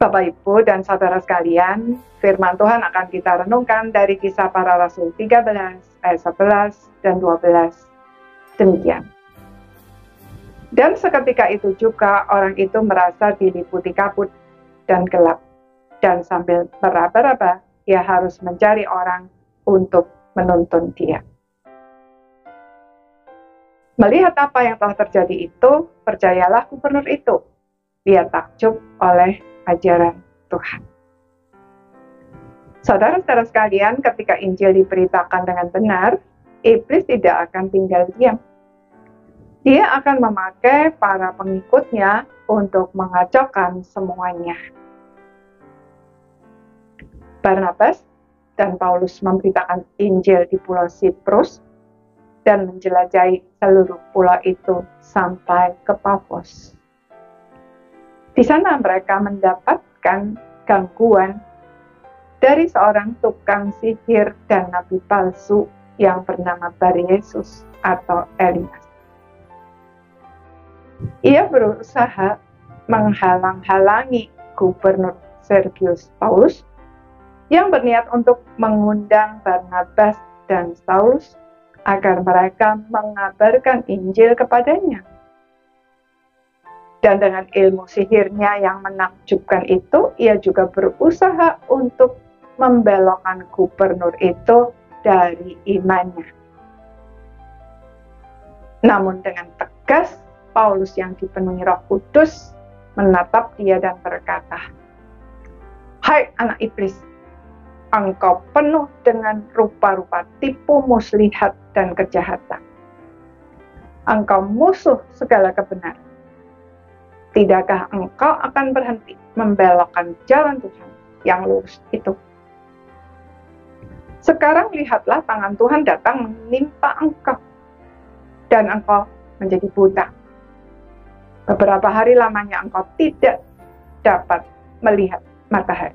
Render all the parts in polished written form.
Bapak, Ibu, dan saudara sekalian, firman Tuhan akan kita renungkan dari Kisah Para Rasul 13, ayat 11 dan 12. Demikian. Dan seketika itu juga orang itu merasa diliputi kabut dan gelap. Dan sambil meraba-raba, ia harus mencari orang untuk menuntun dia. Melihat apa yang telah terjadi itu, percayalah gubernur itu. Dia takjub oleh ajaran Tuhan. Saudara-saudara sekalian, ketika Injil diberitakan dengan benar, iblis tidak akan tinggal diam. Dia akan memakai para pengikutnya untuk mengacaukan semuanya. Barnabas dan Paulus memberitakan Injil di Pulau Siprus dan menjelajahi seluruh pulau itu sampai ke Pafos. Di sana mereka mendapatkan gangguan dari seorang tukang sihir dan nabi palsu yang bernama Bar Yesus atau Elimas. Ia berusaha menghalang-halangi gubernur Sergius Paulus yang berniat untuk mengundang Barnabas dan Saulus agar mereka mengabarkan Injil kepadanya. Dan dengan ilmu sihirnya yang menakjubkan itu, ia juga berusaha untuk membelokkan gubernur itu dari imannya. Namun dengan tegas, Paulus yang dipenuhi Roh Kudus menatap dia dan berkata, "Hai anak iblis, engkau penuh dengan rupa-rupa tipu muslihat dan kejahatan. Engkau musuh segala kebenaran. Tidakkah engkau akan berhenti membelokkan jalan Tuhan yang lurus itu? Sekarang lihatlah tangan Tuhan datang menimpa engkau, dan engkau menjadi buta. Beberapa hari lamanya engkau tidak dapat melihat matahari."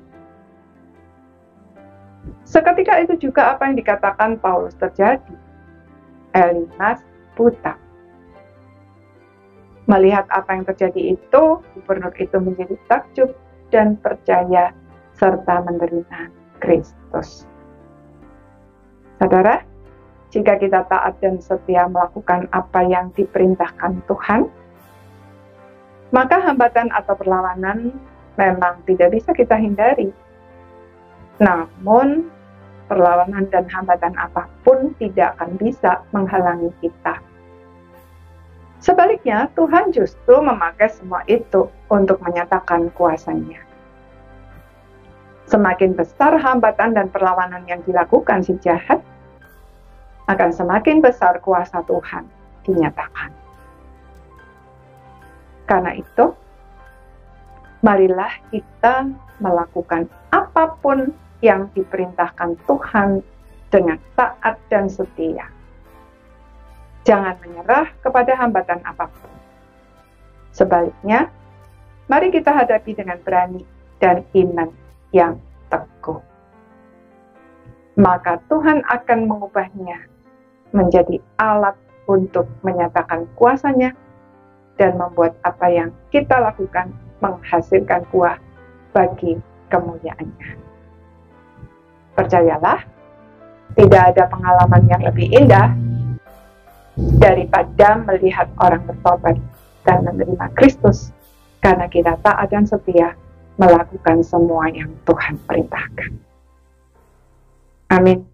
Seketika itu juga apa yang dikatakan Paulus terjadi. Elimas buta. Melihat apa yang terjadi itu, gubernur itu menjadi takjub dan percaya serta menerima Kristus. Saudara, jika kita taat dan setia melakukan apa yang diperintahkan Tuhan, maka hambatan atau perlawanan memang tidak bisa kita hindari. Namun, perlawanan dan hambatan apapun tidak akan bisa menghalangi kita. Sebaliknya, Tuhan justru memakai semua itu untuk menyatakan kuasa-Nya. Semakin besar hambatan dan perlawanan yang dilakukan si jahat, akan semakin besar kuasa Tuhan dinyatakan. Karena itu, marilah kita melakukan apapun yang diperintahkan Tuhan dengan taat dan setia. Jangan menyerah kepada hambatan apapun. Sebaliknya, mari kita hadapi dengan berani dan iman yang teguh. Maka Tuhan akan mengubahnya menjadi alat untuk menyatakan kuasa-Nya dan membuat apa yang kita lakukan menghasilkan buah bagi kemuliaan-Nya. Percayalah, tidak ada pengalaman yang lebih indah daripada melihat orang bertobat dan menerima Kristus karena kita taat dan setia melakukan semua yang Tuhan perintahkan. Amin.